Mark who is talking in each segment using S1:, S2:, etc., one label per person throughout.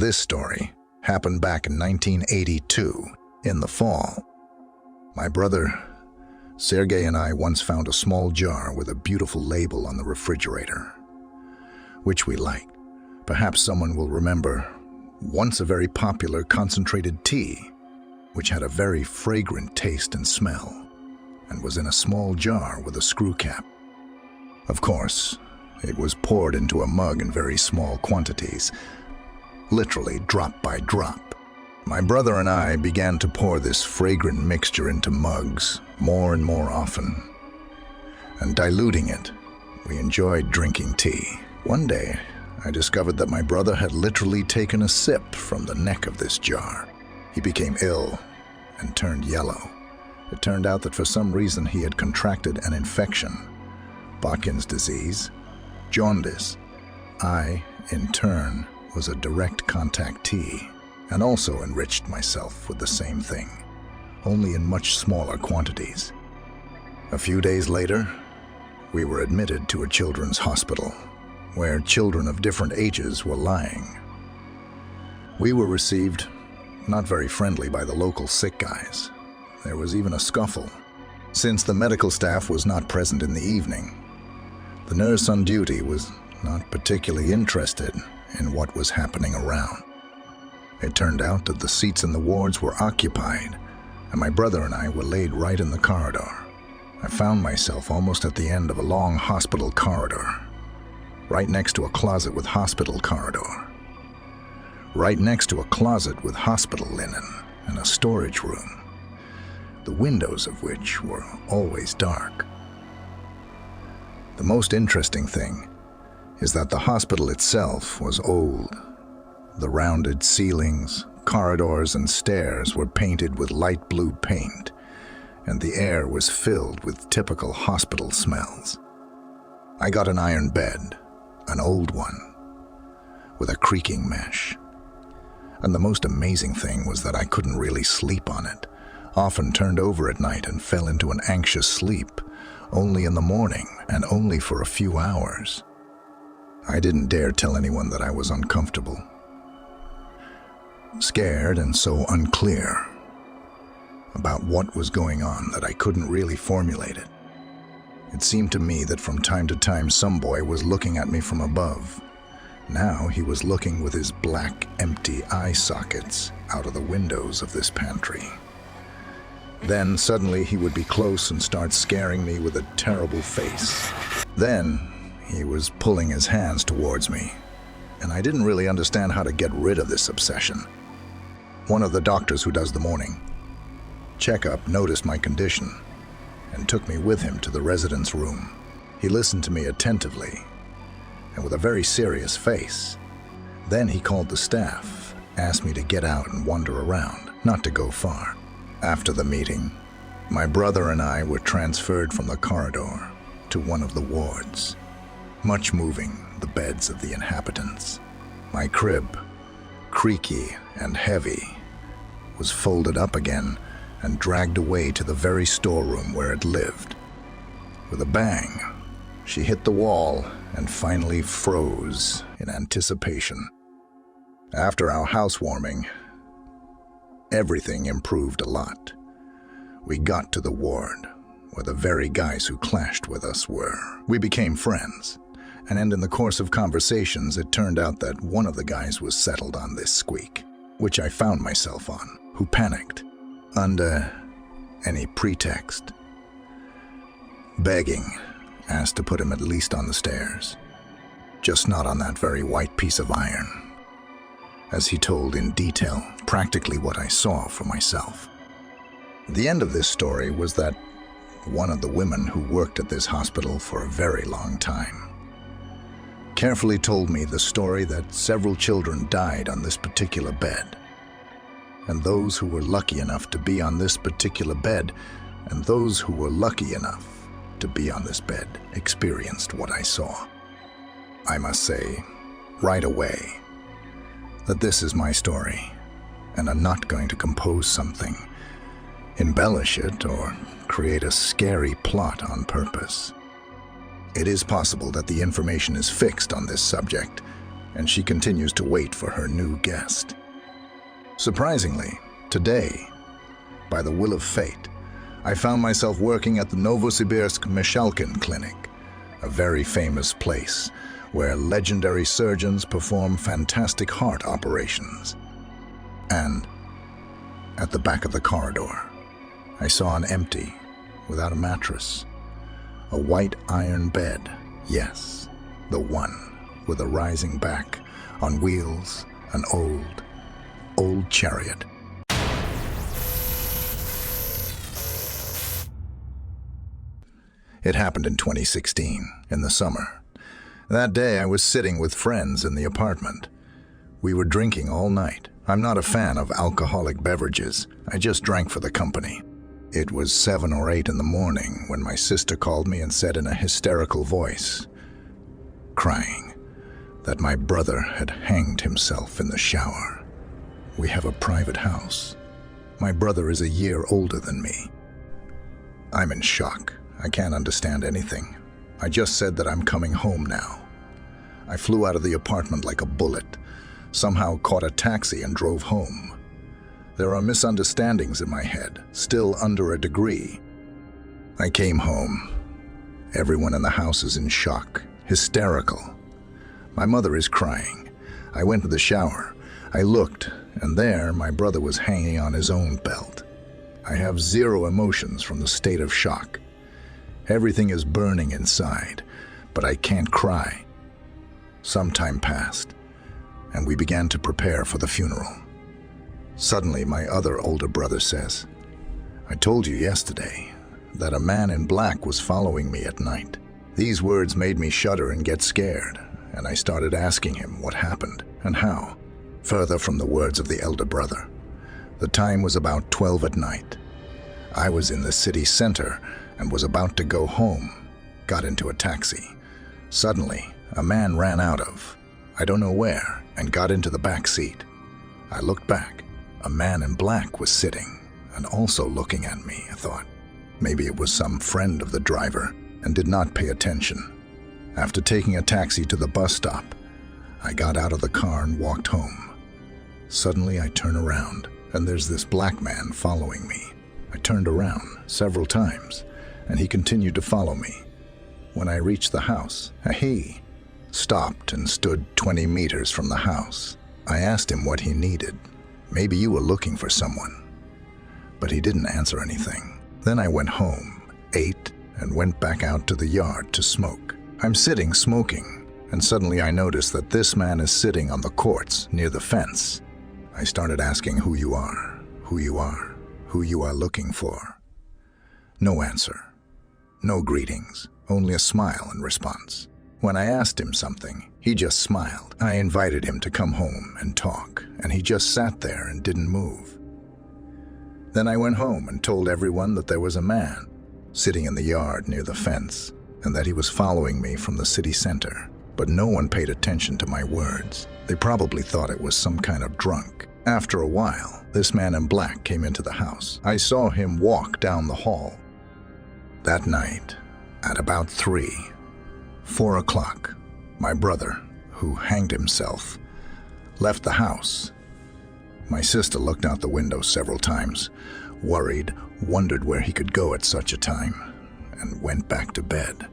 S1: This story happened back in 1982, in the fall. My brother, Sergei, and I once found a small jar with a beautiful label on the refrigerator, which we liked. Perhaps someone will remember once a very popular concentrated tea, which had a very fragrant taste and smell, and was in a small jar with a screw cap. Of course, it was poured into a mug in very small quantities, literally drop by drop. My brother and I began to pour this fragrant mixture into mugs more and more often, and diluting it, we enjoyed drinking tea. One day, I discovered that my brother had literally taken a sip from the neck of this jar. He became ill and turned yellow. It turned out that for some reason he had contracted an infection, Botkin's disease, jaundice. I, in turn, was a direct contact tea, and also enriched myself with the same thing, only in much smaller quantities. A few days later, we were admitted to a children's hospital, where children of different ages were lying. We were received not very friendly by the local sick guys. There was even a scuffle. Since the medical staff was not present in the evening, the nurse on duty was not particularly interested in what was happening around. It turned out that the seats in the wards were occupied, and my brother and I were laid right in the corridor. I found myself almost at the end of a long hospital corridor, right next to a closet with hospital corridor, right next to a closet with hospital linen and a storage room, the windows of which were always dark. The most interesting thing is that the hospital itself was old. The rounded ceilings, corridors, and stairs were painted with light blue paint, and the air was filled with typical hospital smells. I got an iron bed, an old one, with a creaking mesh. And the most amazing thing was that I couldn't really sleep on it, often turned over at night and fell into an anxious sleep, only in the morning and only for a few hours. I didn't dare tell anyone that I was uncomfortable, scared and so unclear about what was going on that I couldn't really formulate it. It seemed to me that from time to time some boy was looking at me from above. Now he was looking with his black, empty eye sockets out of the windows of this pantry. Then suddenly he would be close and start scaring me with a terrible face. Then he was pulling his hands towards me, and I didn't really understand how to get rid of this obsession. One of the doctors who does the morning checkup noticed my condition and took me with him to the resident's room. He listened to me attentively and with a very serious face. Then he called the staff, asked me to get out and wander around, not to go far. After the meeting, my brother and I were transferred from the corridor to one of the wards, much moving the beds of the inhabitants. My crib, creaky and heavy, was folded up again and dragged away to the very storeroom where it lived. With a bang, she hit the wall and finally froze in anticipation. After our housewarming, everything improved a lot. We got to the ward where the very guys who clashed with us were. We became friends, and in the course of conversations, it turned out that one of the guys was settled on this squeak, which I found myself on, who panicked under any pretext, begging, asked to put him at least on the stairs, just not on that very white piece of iron, as he told in detail practically what I saw for myself. The end of this story was that one of the women who worked at this hospital for a very long time carefully told me the story that several children died on this particular bed, and those who were lucky enough to be on this particular bed and those who were lucky enough to be on this bed experienced what I saw. I must say, right away, that this is my story, and I'm not going to compose something, embellish it, or create a scary plot on purpose. It is possible that the information is fixed on this subject, and she continues to wait for her new guest. Surprisingly, today, by the will of fate, I found myself working at the Novosibirsk Meshalkin Clinic, a very famous place where legendary surgeons perform fantastic heart operations. And at the back of the corridor, I saw an empty, without a mattress, a white iron bed, yes, the one with a rising back, on wheels, an old chariot. It happened in 2016, in the summer. That day I was sitting with friends in the apartment. We were drinking all night. I'm not a fan of alcoholic beverages. I just drank for the company. It was 7 or 8 in the morning when my sister called me and said in a hysterical voice, crying, that my brother had hanged himself in the shower. We have a private house. My brother is a year older than me. I'm in shock. I can't understand anything. I just said that I'm coming home now. I flew out of the apartment like a bullet, somehow caught a taxi and drove home. There are misunderstandings in my head, still under a degree. I came home. Everyone in the house is in shock, hysterical. My mother is crying. I went to the shower. I looked, and there my brother was hanging on his own belt. I have zero emotions from the state of shock. Everything is burning inside, but I can't cry. Some time passed, and we began to prepare for the funeral. Suddenly, my other older brother says, I told you yesterday that a man in black was following me at night. These words made me shudder and get scared, and I started asking him what happened and how. Further from the words of the elder brother, the time was about 12 at night. I was in the city center and was about to go home, got into a taxi. Suddenly, a man ran out of, I don't know where, and got into the back seat. I looked back. A man in black was sitting and also looking at me. I thought maybe it was some friend of the driver and did not pay attention. After taking a taxi to the bus stop, I got out of the car and walked home. Suddenly, I turn around and there's this black man following me. I turned around several times and he continued to follow me. When I reached the house, he stopped and stood 20 meters from the house. I asked him what he needed. Maybe you were looking for someone. But he didn't answer anything. Then I went home, ate, and went back out to the yard to smoke. I'm sitting smoking, and suddenly I noticed that this man is sitting on the courts near the fence. I started asking who you are, who you are, who you are looking for. No answer. No greetings, only a smile in response. When I asked him something, he just smiled. I invited him to come home and talk, and he just sat there and didn't move. Then I went home and told everyone that there was a man sitting in the yard near the fence and that he was following me from the city center. But no one paid attention to my words. They probably thought it was some kind of drunk. After a while, this man in black came into the house. I saw him walk down the hall. That night, at about 4 o'clock, my brother, who hanged himself, left the house. My sister looked out the window several times, worried, wondered where he could go at such a time, and went back to bed.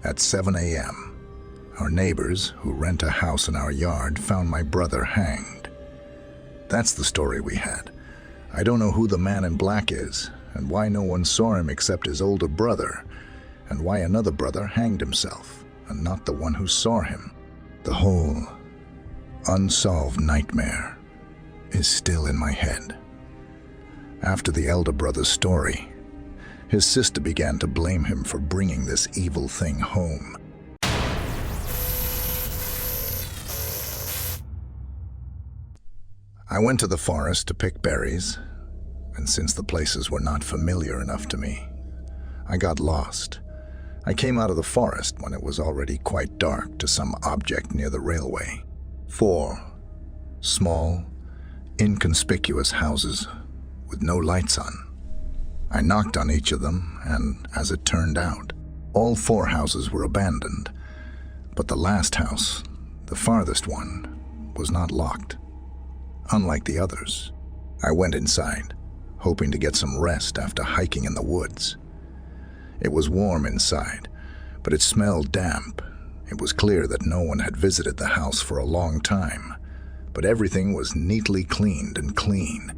S1: At 7 a.m., our neighbors, who rent a house in our yard, found my brother hanged. That's the story we had. I don't know who the man in black is, and why no one saw him except his older brother, and why another brother hanged himself, and not the one who saw him. The whole unsolved nightmare is still in my head. After the elder brother's story, his sister began to blame him for bringing this evil thing home. I went to the forest to pick berries, and since the places were not familiar enough to me, I got lost. I came out of the forest when it was already quite dark to some object near the railway. 4 small, inconspicuous houses with no lights on. I knocked on each of them, and as it turned out, all 4 houses were abandoned. But the last house, The farthest one was not locked. Unlike the others, I went inside, hoping to get some rest after hiking in the woods. It was warm inside, but it smelled damp. It was clear that no one had visited the house for a long time, but everything was neatly cleaned and clean.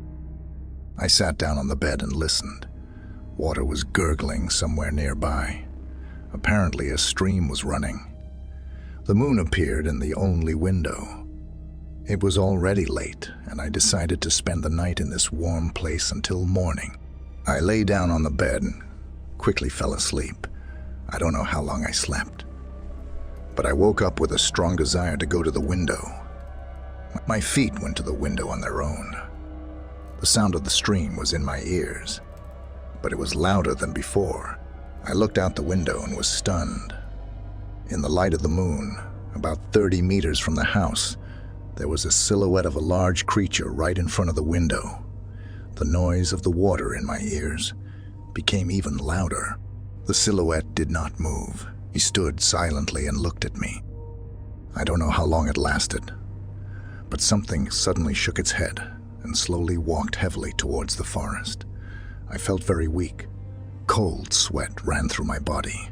S1: I sat down on the bed and listened. Water was gurgling somewhere nearby. Apparently a stream was running. The moon appeared in the only window. It was already late, and I decided to spend the night in this warm place until morning. I lay down on the bed and quickly fell asleep. I don't know how long I slept, but I woke up with a strong desire to go to the window. My feet went to the window on their own. The sound of the stream was in my ears, but it was louder than before. I looked out the window and was stunned. In the light of the moon, about 30 meters from the house, there was a silhouette of a large creature right in front of the window. The noise of the water in my ears became even louder. The silhouette did not move. He stood silently and looked at me. I don't know how long it lasted, but something suddenly shook its head and slowly walked heavily towards the forest. I felt very weak. Cold sweat ran through my body,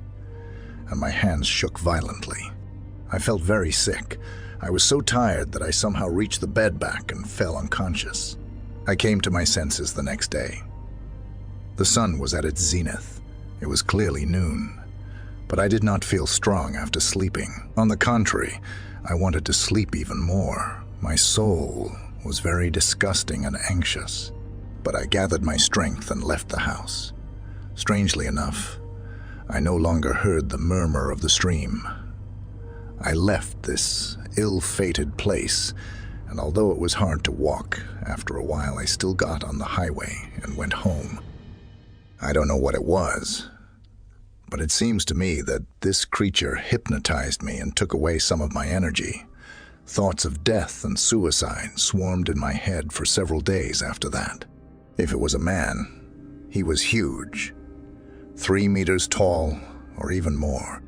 S1: and my hands shook violently. I felt very sick. I was so tired that I somehow reached the bed back and fell unconscious. I came to my senses the next day. The sun was at its zenith. It was clearly noon, but I did not feel strong after sleeping. On the contrary, I wanted to sleep even more. My soul was very disgusting and anxious, but I gathered my strength and left the house. Strangely enough, I no longer heard the murmur of the stream. I left this ill-fated place, and although it was hard to walk, after a while I still got on the highway and went home. I don't know what it was, but it seems to me that this creature hypnotized me and took away some of my energy. Thoughts of death and suicide swarmed in my head for several days after that. If it was a man, he was huge, 3 meters tall or even more.